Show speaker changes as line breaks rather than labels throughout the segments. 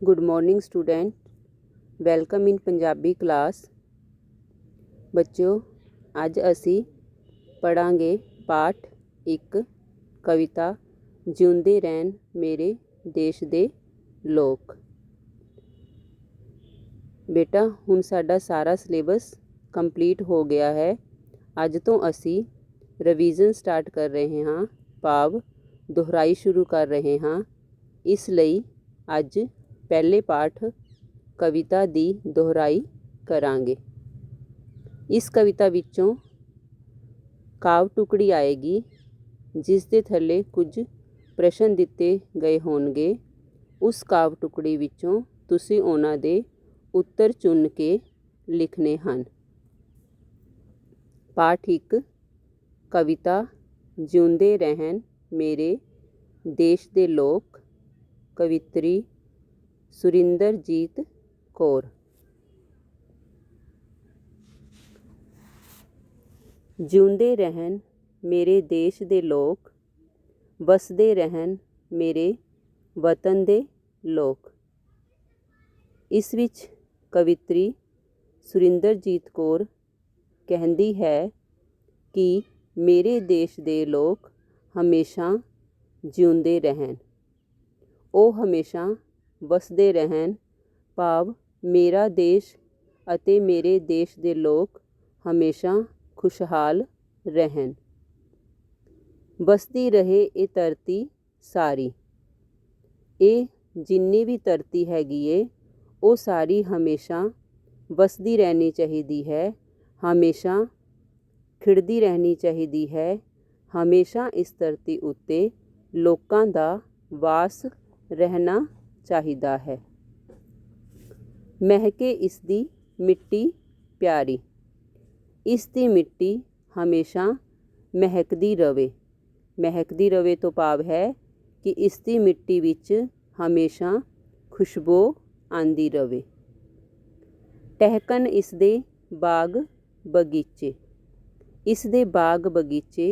Good morning student, welcome in Punjabi class. बच्चों, अज असी पढ़ांगे पाठ 1 कविता जिउंदे रहन मेरे देश दे लोक। बेटा हुण साडा सारा सिलेबस कंप्लीट हो गया है। अज तो असी रिवीजन स्टार्ट कर रहे हाँ, भाव दोहराई शुरू कर रहे हाँ। इसलिए अज पहले पाठ कविता दी दोहराई करांगे। इस कविता विचों काव टुकड़ी आएगी जिस दे थल्ले कुछ प्रश्न दिते गए होणगे। उस काव टुकड़ी विचों तुसीं उन्हां दे उत्तर चुन के लिखने हन। पाठ 1 कविता जिउंदे रहन मेरे देश दे लोक। कवित्री सुरिंदरजीत कौर। जिउंदे रहन मेरे देश दे लोक, वसदे रहन मेरे वतन दे लोक। इस विच कवित्री सुरिंदरजीत कौर कहती है कि मेरे देश दे लोक हमेशा जिउंदे रहन। वो हमेशा वसदे रहन, भाव मेरा देश अते मेरे देश दे लोक हमेशा खुशहाल रहन। वसदी रहे ये धरती सारी। ये जिन्नी भी धरती हैगी है वो सारी हमेशा वसदी रहनी चाहिदी है, हमेशा खिड़दी रहनी चाहिदी है। हमेशा इस धरती उत्ते लोकां दा वास रहना चाहिदा है। महके इसदी मिट्टी प्यारी। इसदी मिट्टी हमेशा महकदी रवे। महकदी रवे तो भाव है कि इसदी मिट्टी विच हमेशा खुशबू आंदी रवे। टहकन इसदे बाग बगीचे। इसदे बाग बगीचे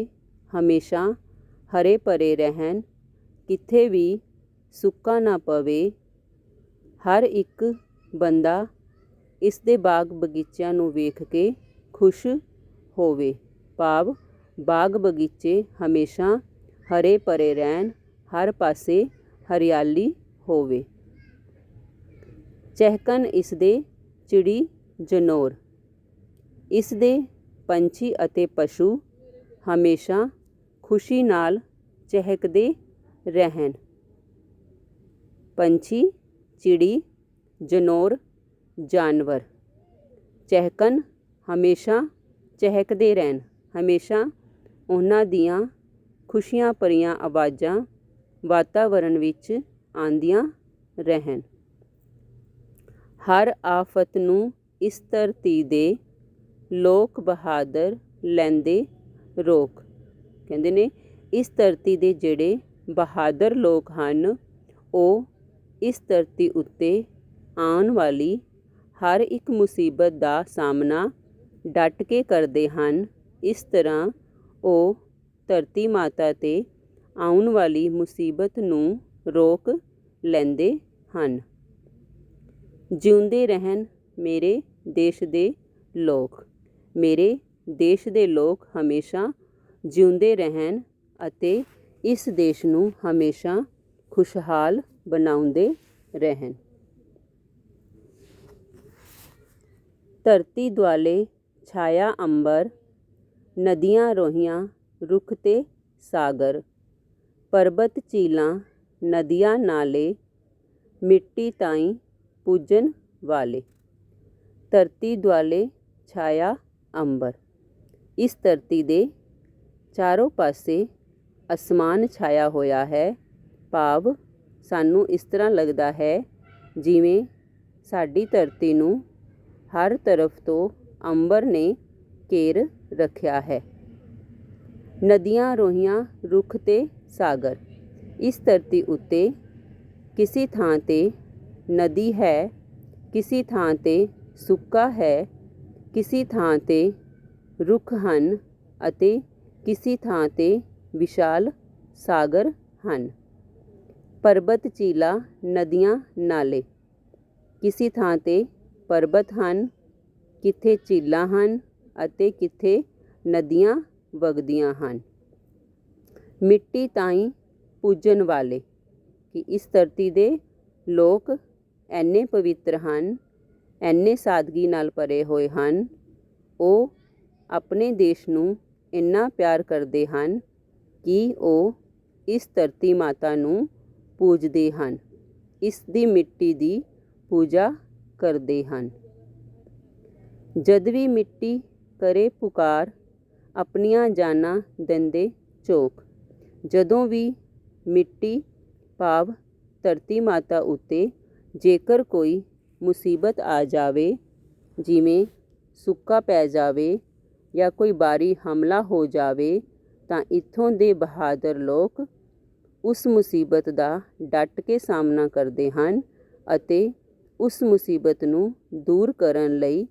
हमेशा हरे भरे रहन, किथे भी सुक्का ना पवे। हर एक बंदा इसदे बाग बगीचों नूं वेख के खुश होवे, भाव बाग बगीचे हमेशा हरे भरे रहन, हर पासे हरियाली होवे। चहकन इसदे चिड़ी जनोर। इसदे पंछी अते पशु हमेशा खुशी नाल चहकदे रहन। पंछी, चिड़ी, जनोर जानवर। चहकन हमेशा चहकदे रहन, हमेशा उन्हां दियां खुशियां भरियां आवाज़ां वातावरण विच आंदियां रहन। हर आफत नूं इस धरती दे लोक बहादुर लैंदे रोक। कहंदे ने इस धरती दे जिहड़े बहादुर लोक हन ਉਹ इस धरती उत्ते आउण वाली हर एक मुसीबत का सामना डट के करते हैं। इस तरह वो धरती माता ते आउण वाली मुसीबत नूं रोक लैंदे हन। जिउंदे रहन मेरे देश दे लोक। मेरे देश दे लोक हमेशा जिउंदे रहन अते इस देश नूं हमेशा खुशहाल बनाउंदे रहन। धरती दुआले छाया अंबर, नदियां रोहियां रुख ते सागर। पर्बत झीलां नदियां नाले, मिट्टी ताईं पूजन वाले। धरती दुआले छाया अंबर। इस धरती दे चारों पासे आसमान छाया होया है, भाव सानू इस तरह लगता है जिवें साडी धरती नूं हर तरफ तो अंबर ने घेर रखिया है। नदियां रोहियां रुख ते सागर। इस धरती उत्ते किसी थां ते नदी है, किसी थां ते सुक्का है, किसी थां ते रुख हन अते किसी थां ते विशाल सागर हन। पर्बत झीलां नदियां नाले। ਕਿਸੇ ਥਾਂ 'ਤੇ ਪਰਬਤ ਹਨ, ਕਿੱਥੇ ਝੀਲਾਂ ਹਨ ਅਤੇ ਕਿੱਥੇ ਨਦੀਆਂ ਵਗਦੀਆਂ ਹਨ। ਮਿੱਟੀ ਤਾਈਂ ਪੂਜਣ ਵਾਲੇ, ਕਿ ਇਸ ਧਰਤੀ ਦੇ ਲੋਕ ਇੰਨੇ ਪਵਿੱਤਰ ਹਨ, ਇੰਨੇ ਸਾਦਗੀ ਨਾਲ ਭਰੇ ਹੋਏ ਹਨ। ਉਹ ਆਪਣੇ ਦੇਸ਼ ਨੂੰ ਇੰਨਾ ਪਿਆਰ ਕਰਦੇ ਹਨ ਕਿ ਉਹ ਇਸ ਧਰਤੀ ਮਾਤਾ ਨੂੰ ਪੂਜਦੇ ਹਨ, ਇਸ ਦੀ ਮਿੱਟੀ ਦੀ ਪੂਜਾ ਕਰਦੇ ਹਨ। ਜਦ ਵੀ ਮਿੱਟੀ ਕਰੇ ਪੁਕਾਰ, ਆਪਣੀਆਂ ਜਾਨਾਂ ਦਿੰਦੇ ਝੋਕ। ਜਦੋਂ ਵੀ ਮਿੱਟੀ ਭਾਵ ਧਰਤੀ ਮਾਤਾ ਉੱਤੇ ਜੇਕਰ ਕੋਈ ਮੁਸੀਬਤ ਆ ਜਾਵੇ, ਜਿਵੇਂ ਸੁੱਕਾ ਪੈ ਜਾਵੇ ਜਾਂ ਕੋਈ ਭਾਰੀ ਹਮਲਾ ਹੋ ਜਾਵੇ, ਤਾਂ ਇੱਥੋਂ ਦੇ ਬਹਾਦਰ ਲੋਕ ਉਸ ਮੁਸੀਬਤ ਦਾ ਡਟ ਕੇ ਸਾਹਮਣਾ ਕਰਦੇ ਹਨ ਅਤੇ ਉਸ ਮੁਸੀਬਤ ਨੂੰ ਦੂਰ ਕਰਨ ਲਈ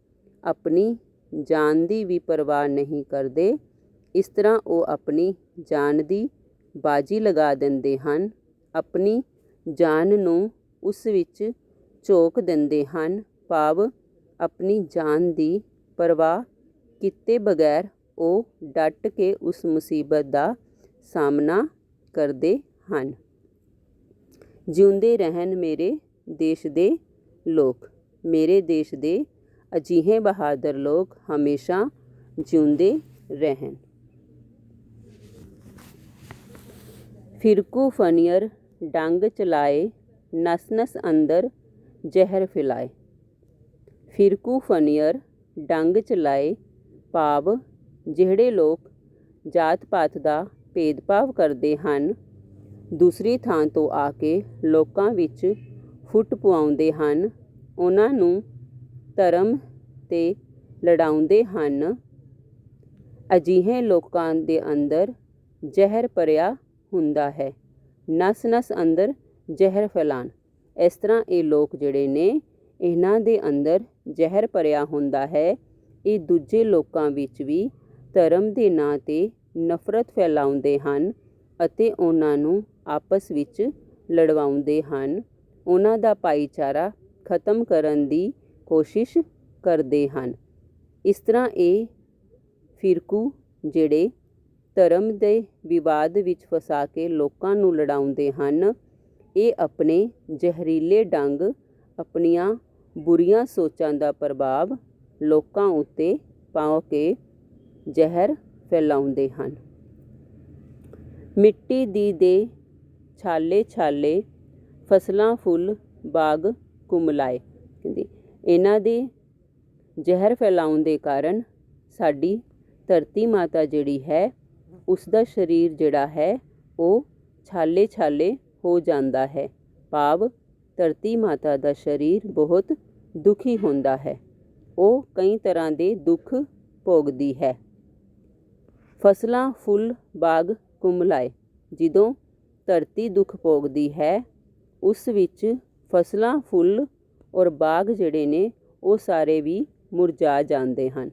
ਆਪਣੀ ਜਾਨ ਦੀ ਵੀ ਪਰਵਾਹ ਨਹੀਂ ਕਰਦੇ। ਇਸ ਤਰ੍ਹਾਂ ਉਹ ਆਪਣੀ ਜਾਨ ਦੀ ਬਾਜੀ ਲਗਾ ਦਿੰਦੇ ਹਨ, ਆਪਣੀ ਜਾਨ ਨੂੰ ਉਸ ਵਿੱਚ ਝੋਕ ਦਿੰਦੇ ਹਨ, ਭਾਵ ਆਪਣੀ ਜਾਨ ਦੀ ਪਰਵਾਹ ਕੀਤੇ ਬਗੈਰ ਉਹ ਡਟ ਕੇ ਉਸ ਮੁਸੀਬਤ ਦਾ ਸਾਹਮਣਾ ਕਰਦੇ ਹਨ। ਜਿਉਂਦੇ ਰਹਿਣ ਮੇਰੇ ਦੇਸ਼ ਦੇ ਲੋਕ। ਮੇਰੇ ਦੇਸ਼ ਦੇ ਅਜਿਹੇ ਬਹਾਦਰ ਲੋਕ ਹਮੇਸ਼ਾ ਜਿਉਂਦੇ ਰਹਿਣ। ਫਿਰਕੂ ਫਨੀਅਰ ਡੰਗ ਚਲਾਏ, ਨਸ ਨਸ ਅੰਦਰ ਜ਼ਹਿਰ ਫੈਲਾਏ। ਫਿਰਕੂ ਫਨੀਅਰ ਡੰਗ ਚਲਾਏ, ਭਾਵ ਜਿਹੜੇ ਲੋਕ ਜਾਤ ਪਾਤ ਦਾ ਭੇਦਭਾਵ ਕਰਦੇ ਹਨ, ਦੂਸਰੀ ਥਾਂ ਤੋਂ ਆ ਕੇ ਲੋਕਾਂ ਵਿੱਚ ਫੁੱਟ ਪਵਾਉਂਦੇ ਹਨ, ਉਹਨਾਂ ਨੂੰ ਧਰਮ 'ਤੇ ਲੜਾਉਂਦੇ ਹਨ। ਅਜਿਹੇ ਲੋਕਾਂ ਦੇ ਅੰਦਰ ਜ਼ਹਿਰ ਭਰਿਆ ਹੁੰਦਾ ਹੈ। ਨਸ ਨਸ ਅੰਦਰ ਜ਼ਹਿਰ ਫੈਲਾਉਣ, ਇਸ ਤਰ੍ਹਾਂ ਇਹ ਲੋਕ ਜਿਹੜੇ ਨੇ, ਇਹਨਾਂ ਦੇ ਅੰਦਰ ਜ਼ਹਿਰ ਭਰਿਆ ਹੁੰਦਾ ਹੈ। ਇਹ ਦੂਜੇ ਲੋਕਾਂ ਵਿੱਚ ਵੀ ਧਰਮ ਦੇ ਨਾਂ 'ਤੇ ਨਫ਼ਰਤ ਫੈਲਾਉਂਦੇ ਹਨ ਅਤੇ ਉਹਨਾਂ ਨੂੰ ਆਪਸ ਵਿੱਚ ਲੜਵਾਉਂਦੇ ਹਨ, ਉਹਨਾਂ ਦਾ ਭਾਈਚਾਰਾ ਖਤਮ ਕਰਨ ਦੀ ਕੋਸ਼ਿਸ਼ ਕਰਦੇ ਹਨ। ਇਸ ਤਰ੍ਹਾਂ ਇਹ ਫਿਰਕੂ ਜਿਹੜੇ ਧਰਮ ਦੇ ਵਿਵਾਦ ਵਿੱਚ ਫਸਾ ਕੇ ਲੋਕਾਂ ਨੂੰ ਲੜਾਉਂਦੇ ਹਨ, ਇਹ ਆਪਣੇ ਜ਼ਹਿਰੀਲੇ ਡੰਗ, ਆਪਣੀਆਂ ਬੁਰੀਆਂ ਸੋਚਾਂ ਦਾ ਪ੍ਰਭਾਵ ਲੋਕਾਂ ਉੱਤੇ ਪਾ ਕੇ ਜ਼ਹਿਰ ਫੈਲਾਉਂਦੇ ਹਨ। ਮਿੱਟੀ ਦੀ ਦੇ ਛਾਲੇ ਛਾਲੇ, ਫਸਲਾਂ ਫੁੱਲ ਬਾਗ ਕੁਮਲਾਏ। ਕਹਿੰਦੇ ਇਹਨਾਂ ਦੇ ਜ਼ਹਿਰ ਫੈਲਾਉਣ ਦੇ ਕਾਰਨ ਸਾਡੀ ਧਰਤੀ ਮਾਤਾ ਜਿਹੜੀ ਹੈ, ਉਸ ਦਾ ਸਰੀਰ ਜਿਹੜਾ ਹੈ ਉਹ ਛਾਲੇ ਛਾਲੇ ਹੋ ਜਾਂਦਾ ਹੈ, ਭਾਵ ਧਰਤੀ ਮਾਤਾ ਦਾ ਸਰੀਰ ਬਹੁਤ ਦੁਖੀ ਹੁੰਦਾ ਹੈ, ਉਹ ਕਈ ਤਰ੍ਹਾਂ ਦੇ ਦੁੱਖ ਭੋਗਦੀ ਹੈ। ਫਸਲਾਂ ਫੁੱਲ ਬਾਗ ਕੁਮਲਾਏ, ਜਦੋਂ ਧਰਤੀ ਦੁੱਖ ਭੋਗਦੀ ਹੈ, ਉਸ ਵਿੱਚ ਫਸਲਾਂ ਫੁੱਲ ਔਰ ਬਾਗ ਜਿਹੜੇ ਨੇ ਉਹ ਸਾਰੇ ਵੀ ਮੁਰਝਾ ਜਾਂਦੇ ਹਨ,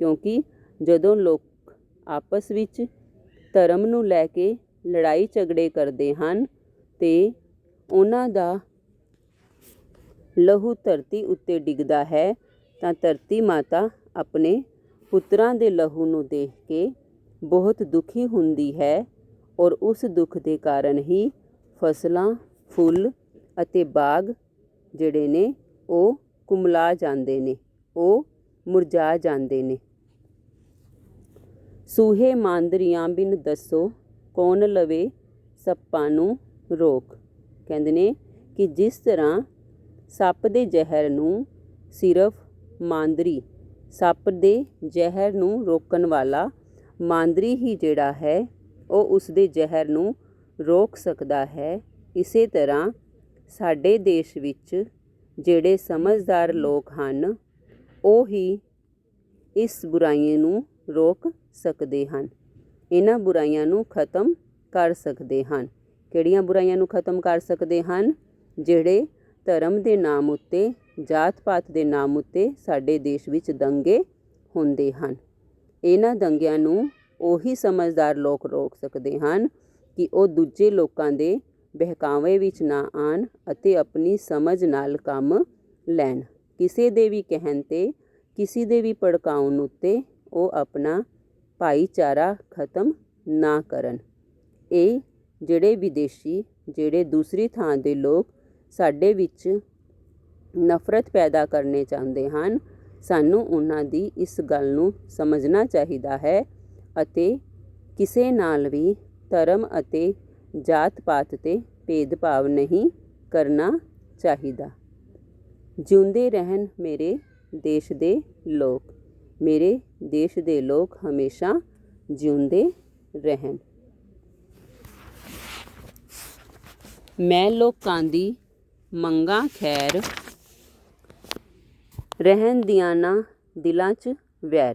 ਕਿਉਂਕਿ ਜਦੋਂ ਲੋਕ ਆਪਸ ਵਿੱਚ ਧਰਮ ਨੂੰ ਲੈ ਕੇ ਲੜਾਈ ਝਗੜੇ ਕਰਦੇ ਹਨ ਤੇ ਉਹਨਾਂ ਦਾ ਲਹੂ ਧਰਤੀ ਉੱਤੇ ਡਿੱਗਦਾ ਹੈ, ਤਾਂ ਧਰਤੀ ਮਾਤਾ ਆਪਣੇ ਪੁੱਤਰਾਂ ਦੇ ਲਹੂ ਨੂੰ ਦੇਖ ਕੇ ਬਹੁਤ ਦੁਖੀ ਹੁੰਦੀ ਹੈ ਔਰ ਉਸ ਦੁੱਖ ਦੇ ਕਾਰਨ ਹੀ ਫਸਲਾਂ ਫੁੱਲ ਅਤੇ ਬਾਗ ਜਿਹੜੇ ਨੇ ਉਹ ਕੁਮਲਾ ਜਾਂਦੇ ਨੇ, ਉਹ ਮੁਰਝਾ ਜਾਂਦੇ ਨੇ। ਸੂਹੇ ਮਾਂਦਰੀਆਂ ਬਿਨ ਦੱਸੋ, ਕੌਣ ਲਵੇ ਸੱਪਾਂ ਨੂੰ ਰੋਕ। ਕਹਿੰਦੇ ਨੇ ਕਿ ਜਿਸ ਤਰ੍ਹਾਂ ਸੱਪ ਦੇ ਜ਼ਹਿਰ ਨੂੰ ਸਿਰਫ ਮਾਂਦਰੀ, ਸੱਪ ਦੇ ਜ਼ਹਿਰ ਨੂੰ ਰੋਕਣ ਵਾਲਾ ਮਾਂਦਰੀ ਹੀ ਜਿਹੜਾ ਹੈ ਉਹ ਉਸ ਦੇ ਜ਼ਹਿਰ ਨੂੰ ਰੋਕ ਸਕਦਾ ਹੈ, ਇਸੇ ਤਰ੍ਹਾਂ ਸਾਡੇ ਦੇਸ਼ ਵਿੱਚ ਜਿਹੜੇ ਸਮਝਦਾਰ ਲੋਕ ਹਨ ਉਹ ਹੀ ਇਸ ਬੁਰਾਈ ਨੂੰ ਰੋਕ ਸਕਦੇ ਹਨ, ਇਹਨਾਂ ਬੁਰਾਈਆਂ ਨੂੰ ਖਤਮ ਕਰ ਸਕਦੇ ਹਨ। ਕਿਹੜੀਆਂ ਬੁਰਾਈਆਂ ਨੂੰ ਖਤਮ ਕਰ ਸਕਦੇ ਹਨ? ਜਿਹੜੇ ਧਰਮ ਦੇ ਨਾਮ ਉੱਤੇ, ਜਾਤ ਪਾਤ ਦੇ ਨਾਮ ਉੱਤੇ ਸਾਡੇ ਦੇਸ਼ ਵਿੱਚ ਦੰਗੇ ਹੁੰਦੇ ਹਨ। ਇਹਨਾਂ ਦੰਗਿਆਂ ਨੂੰ ਉਹੀ ਸਮਝਦਾਰ ਲੋਕ ਰੋਕ ਸਕਦੇ ਹਨ ਕਿ ਉਹ ਦੂਜੇ ਲੋਕਾਂ ਦੇ ਬਹਿਕਾਵੇ ਵਿੱਚ ਨਾ ਆਉਣ ਅਤੇ ਆਪਣੀ ਸਮਝ ਨਾਲ ਕੰਮ ਲੈਣ। ਕਿਸੇ ਦੇ ਵੀ ਕਹਿਣ 'ਤੇ, ਕਿਸੇ ਦੇ ਵੀ ਭੜਕਾਉਣ ਉੱਤੇ ਉਹ ਆਪਣਾ ਭਾਈਚਾਰਾ ਖਤਮ ਨਾ ਕਰਨ। ਇਹ ਜਿਹੜੇ ਵਿਦੇਸ਼ੀ, ਜਿਹੜੇ ਦੂਸਰੀ ਥਾਂ ਦੇ ਲੋਕ ਸਾਡੇ ਵਿੱਚ ਨਫ਼ਰਤ ਪੈਦਾ ਕਰਨੇ ਚਾਹੁੰਦੇ ਹਨ, ਸਾਨੂੰ ਉਹਨਾਂ ਦੀ ਇਸ ਗੱਲ ਨੂੰ ਸਮਝਣਾ ਚਾਹੀਦਾ ਹੈ ਅਤੇ ਕਿਸੇ ਨਾਲ ਵੀ ਧਰਮ ਅਤੇ ਜਾਤ ਪਾਤ 'ਤੇ ਭੇਦਭਾਵ ਨਹੀਂ ਕਰਨਾ ਚਾਹੀਦਾ। ਜਿਉਂਦੇ ਰਹਿਣ ਮੇਰੇ ਦੇਸ਼ ਦੇ ਲੋਕ। ਮੇਰੇ ਦੇਸ਼ ਦੇ ਲੋਕ ਹਮੇਸ਼ਾ ਜਿਉਂਦੇ ਰਹਿਣ। ਮੈਂ ਲੋਕਾਂ ਦੀ ਮੰਗਾਂ ਖੈਰ, ਰਹਿਣ ਦੀਆਂ ਨਾ ਦਿਲਾਂ 'ਚ ਵੈਰ।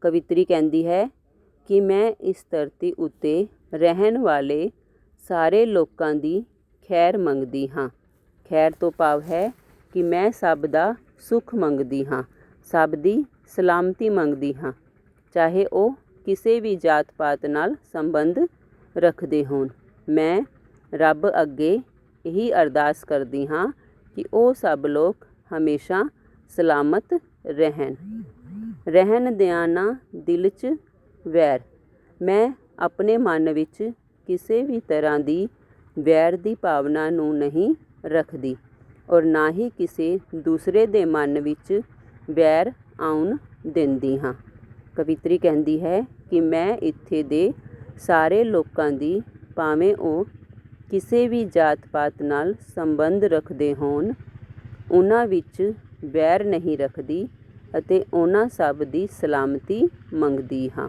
ਕਵਿੱਤਰੀ ਕਹਿੰਦੀ ਹੈ ਕਿ ਮੈਂ ਇਸ ਧਰਤੀ ਉੱਤੇ ਰਹਿਣ ਵਾਲੇ ਸਾਰੇ ਲੋਕਾਂ ਦੀ ਖੈਰ ਮੰਗਦੀ ਹਾਂ। ਖੈਰ ਤੋਂ ਭਾਵ ਹੈ ਕਿ ਮੈਂ ਸਭ ਦਾ ਸੁੱਖ ਮੰਗਦੀ ਹਾਂ, ਸਭ ਦੀ ਸਲਾਮਤੀ ਮੰਗਦੀ ਹਾਂ, ਚਾਹੇ ਉਹ ਕਿਸੇ ਵੀ ਜਾਤ ਪਾਤ ਨਾਲ ਸੰਬੰਧ ਰੱਖਦੇ ਹੋਣ। ਮੈਂ ਰੱਬ ਅੱਗੇ ਇਹੀ ਅਰਦਾਸ ਕਰਦੀ ਹਾਂ ਕਿ ਉਹ ਸਭ ਲੋਕ ਹਮੇਸ਼ਾ ਸਲਾਮਤ ਰਹਿਣ। ਰਹਿਣ ਦਿਆਂ ਨਾ ਦਿਲ 'ਚ ਵੈਰ। ਮੈਂ ਆਪਣੇ ਮਨ ਵਿੱਚ ਕਿਸੇ ਵੀ ਤਰ੍ਹਾਂ ਦੀ ਵੈਰ ਦੀ ਭਾਵਨਾ ਨੂੰ ਨਹੀਂ ਰੱਖਦੀ ਔਰ ਨਾ ਹੀ ਕਿਸੇ ਦੂਸਰੇ ਦੇ ਮਨ ਵਿੱਚ ਵੈਰ ਆਉਣ ਦਿੰਦੀ ਹਾਂ। ਕਵਿੱਤਰੀ ਕਹਿੰਦੀ ਹੈ ਕਿ ਮੈਂ ਇੱਥੇ ਦੇ ਸਾਰੇ ਲੋਕਾਂ ਦੀ, ਭਾਵੇਂ ਉਹ ਕਿਸੇ ਵੀ ਜਾਤ ਪਾਤ ਨਾਲ ਸੰਬੰਧ ਰੱਖਦੇ ਹੋਣ, ਉਹਨਾਂ ਵਿੱਚ ਵੈਰ ਨਹੀਂ ਰੱਖਦੀ ਅਤੇ ਉਹਨਾਂ ਸਭ ਦੀ ਸਲਾਮਤੀ ਮੰਗਦੀ ਹਾਂ।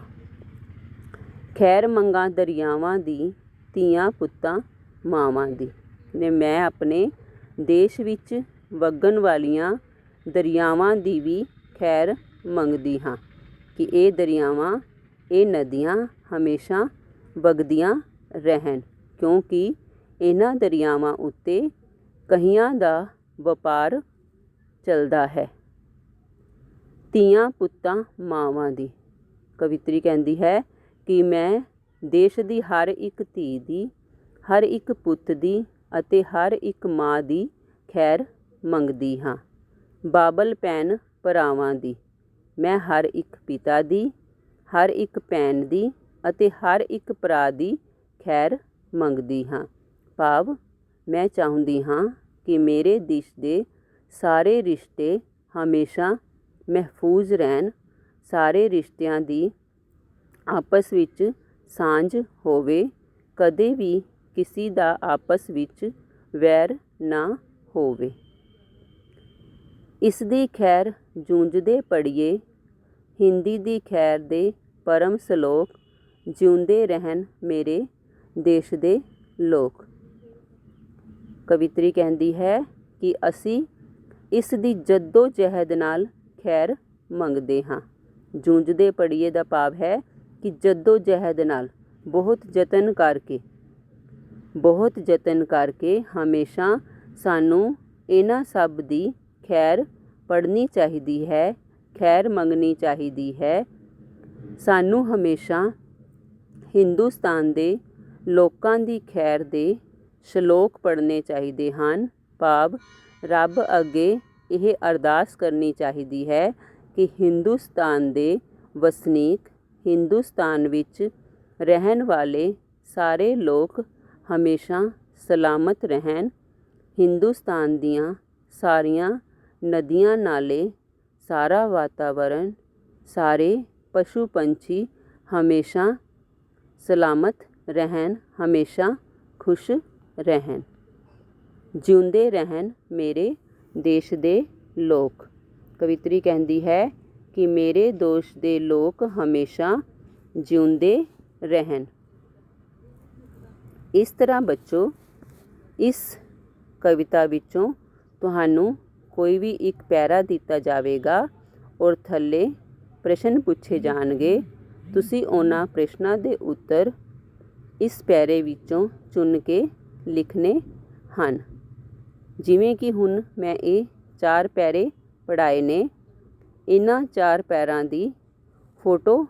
ਖੈਰ ਮੰਗਾਂ ਦਰਿਆਵਾਂ ਦੀ, ਧੀਆਂ ਪੁੱਤਾਂ ਮਾਵਾਂ ਦੀ। ਨੇ ਮੈਂ ਆਪਣੇ ਦੇਸ਼ ਵਿੱਚ ਵਗਣ ਵਾਲੀਆਂ ਦਰਿਆਵਾਂ ਦੀ ਵੀ ਖੈਰ ਮੰਗਦੀ ਹਾਂ ਕਿ ਇਹ ਦਰਿਆਵਾਂ, ਇਹ ਨਦੀਆਂ ਹਮੇਸ਼ਾ ਵਗਦੀਆਂ ਰਹਿਣ, ਕਿਉਂਕਿ ਇਹਨਾਂ ਦਰਿਆਵਾਂ ਉੱਤੇ ਕਹੀਆਂ ਦਾ ਵਪਾਰ ਚੱਲਦਾ ਹੈ। ਧੀਆਂ ਪੁੱਤਾਂ ਮਾਵਾਂ ਦੀ। ਕਵਿੱਤਰੀ ਕਹਿੰਦੀ ਹੈ ਕਿ ਮੈਂ ਦੇਸ਼ ਦੀ ਹਰ ਇੱਕ ਧੀ ਦੀ, ਹਰ ਇੱਕ ਪੁੱਤ ਦੀ ਅਤੇ ਹਰ ਇੱਕ ਮਾਂ ਦੀ ਖੈਰ ਮੰਗਦੀ ਹਾਂ। ਬਾਬਲ ਭੈਣ ਭਰਾਵਾਂ ਦੀ। ਮੈਂ ਹਰ ਇੱਕ ਪਿਤਾ ਦੀ, ਹਰ ਇੱਕ ਭੈਣ ਦੀ ਅਤੇ ਹਰ ਇੱਕ ਭਰਾ ਦੀ ਖੈਰ ਮੰਗਦੀ ਹਾਂ। ਭਾਵ ਮੈਂ ਚਾਹੁੰਦੀ ਹਾਂ ਕਿ ਮੇਰੇ ਦੇਸ਼ ਦੇ ਸਾਰੇ ਰਿਸ਼ਤੇ ਹਮੇਸ਼ਾ ਮਹਿਫੂਜ਼ ਰਹਿਣ, ਸਾਰੇ ਰਿਸ਼ਤਿਆਂ ਦੀ ਆਪਸ ਵਿੱਚ ਸਾਂਝ ਹੋਵੇ, ਕਦੇ ਵੀ ਕਿਸੇ ਦਾ ਆਪਸ ਵਿੱਚ ਵੈਰ ਨਾ ਹੋਵੇ। ਇਸ ਦੀ ਖੈਰ ਜੂਝਦੇ ਪੜ੍ਹੀਏ, ਹਿੰਦੀ ਦੀ ਖੈਰ ਦੇ ਪਰਮ ਸਲੋਕ। ਜਿਉਂਦੇ ਰਹਿਣ ਮੇਰੇ ਦੇਸ਼ ਦੇ ਲੋਕ। ਕਵਿੱਤਰੀ ਕਹਿੰਦੀ ਹੈ ਕਿ ਅਸੀਂ ਇਸ ਦੀ ਜੱਦੋ ਜਹਿਦ ਨਾਲ ਖੈਰ ਮੰਗਦੇ ਹਾਂ। ਜੂਝਦੇ ਪੜ੍ਹੀਏ ਦਾ ਭਾਵ ਹੈ ਕਿ ਜੱਦੋ ਜਹਿਦ ਨਾਲ, ਬਹੁਤ ਯਤਨ ਕਰਕੇ ਹਮੇਸ਼ਾ ਸਾਨੂੰ ਇਹਨਾਂ ਸਭ ਦੀ ਖੈਰ ਪੜ੍ਹਨੀ ਚਾਹੀਦੀ ਹੈ, ਖੈਰ ਮੰਗਣੀ ਚਾਹੀਦੀ ਹੈ। ਸਾਨੂੰ ਹਮੇਸ਼ਾ ਹਿੰਦੁਸਤਾਨ ਦੇ ਲੋਕਾਂ ਦੀ ਖੈਰ ਦੇ ਸ਼ਲੋਕ ਪੜ੍ਹਨੇ ਚਾਹੀਦੇ ਹਨ। ਭਾਵ ਰੱਬ ਅੱਗੇ ਇਹ ਅਰਦਾਸ ਕਰਨੀ ਚਾਹੀਦੀ ਹੈ ਕਿ ਹਿੰਦੁਸਤਾਨ ਦੇ ਵਸਨੀਕ, ਹਿੰਦੁਸਤਾਨ ਵਿੱਚ ਰਹਿਣ ਵਾਲੇ ਸਾਰੇ ਲੋਕ ਹਮੇਸ਼ਾ ਸਲਾਮਤ ਰਹਿਣ। ਹਿੰਦੁਸਤਾਨ ਦੀਆਂ ਸਾਰੀਆਂ ਨਦੀਆਂ ਨਾਲੇ, ਸਾਰਾ ਵਾਤਾਵਰਨ, ਸਾਰੇ ਪਸ਼ੂ ਪੰਛੀ ਹਮੇਸ਼ਾ ਸਲਾਮਤ ਰਹਿਣ, ਹਮੇਸ਼ਾ ਖੁਸ਼ ਰਹਿਣ। ਜਿਉਂਦੇ ਰਹਿਣ ਮੇਰੇ ਦੇਸ਼ ਦੇ ਲੋਕ। ਕਵਿੱਤਰੀ ਕਹਿੰਦੀ ਹੈ ਕਿ ਮੇਰੇ ਦੇਸ਼ ਦੇ ਲੋਕ ਹਮੇਸ਼ਾ ਜਿਉਂਦੇ ਰਹਿਣ। ਇਸ ਤਰ੍ਹਾਂ ਬੱਚੋ, ਇਸ ਕਵਿਤਾ ਵਿੱਚੋਂ ਤੁਹਾਨੂੰ ਕੋਈ ਵੀ ਇੱਕ ਪੈਰਾ ਦਿੱਤਾ ਜਾਵੇਗਾ ਔਰ ਥੱਲੇ ਪ੍ਰਸ਼ਨ ਪੁੱਛੇ ਜਾਣਗੇ। ਤੁਸੀਂ ਉਹਨਾਂ ਪ੍ਰਸ਼ਨਾਂ ਦੇ ਉੱਤਰ ਇਸ ਪੈਰੇ ਵਿੱਚੋਂ ਚੁਣ ਕੇ ਲਿਖਣੇ ਹਨ। ਜਿਵੇਂ ਕਿ ਹੁਣ ਮੈਂ ਇਹ 4 ਪੈਰੇ ਪੜ੍ਹਾਏ ਨੇ, ਇਹਨਾਂ 4 ਪੈਰਾਂ ਦੀ ਫੋਟੋ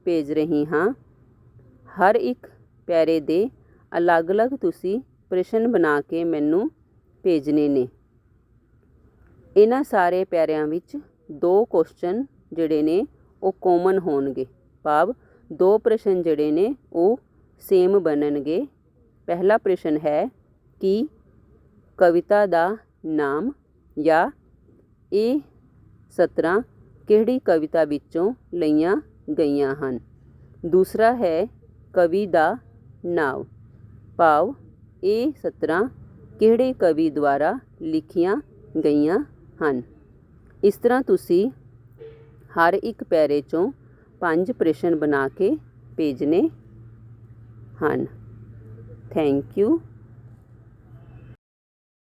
ਭੇਜ ਰਹੀ ਹਾਂ। ਹਰ ਇੱਕ ਪੈਰੇ ਦੇ ਅਲੱਗ-ਅਲੱਗ ਤੁਸੀਂ ਪ੍ਰਸ਼ਨ ਬਣਾ ਕੇ ਮੈਨੂੰ ਭੇਜਣੇ ਨੇ। ਇਹਨਾਂ ਸਾਰੇ ਪੈਰਿਆਂ ਵਿੱਚ 2 ਕੁਐਸਚਨ ਜਿਹੜੇ ਨੇ ਉਹ ਕਾਮਨ ਹੋਣਗੇ, ਭਾਵ 2 ਪ੍ਰਸ਼ਨ ਜਿਹੜੇ ਨੇ ਉਹ ਸੇਮ ਬਣਨਗੇ। ਪਹਿਲਾ ਪ੍ਰਸ਼ਨ ਹੈ ਕਿ ਕਵਿਤਾ ਦਾ ਨਾਮ ਜਾਂ ਇਹ ਸਤਰਾਂ ਕਿਹੜੀ ਕਵਿਤਾ ਵਿੱਚੋਂ ਲਈਆਂ ਗਈਆਂ ਹਨ। ਦੂਸਰਾ ਹੈ ਕਵੀ ਦਾ ਨਾਮ, ਭਾਵ ਇਹ ਸਤਰਾਂ ਕਿਹੜੇ ਕਵੀ ਦੁਆਰਾ ਲਿਖੀਆਂ ਗਈਆਂ ਹਨ। ਇਸ ਤਰ੍ਹਾਂ ਤੁਸੀਂ ਹਰ ਇੱਕ ਪੈਰੇ 'ਚੋਂ 5 ਪ੍ਰਸ਼ਨ ਬਣਾ ਕੇ ਭੇਜਣੇ ਹਨ। Thank you.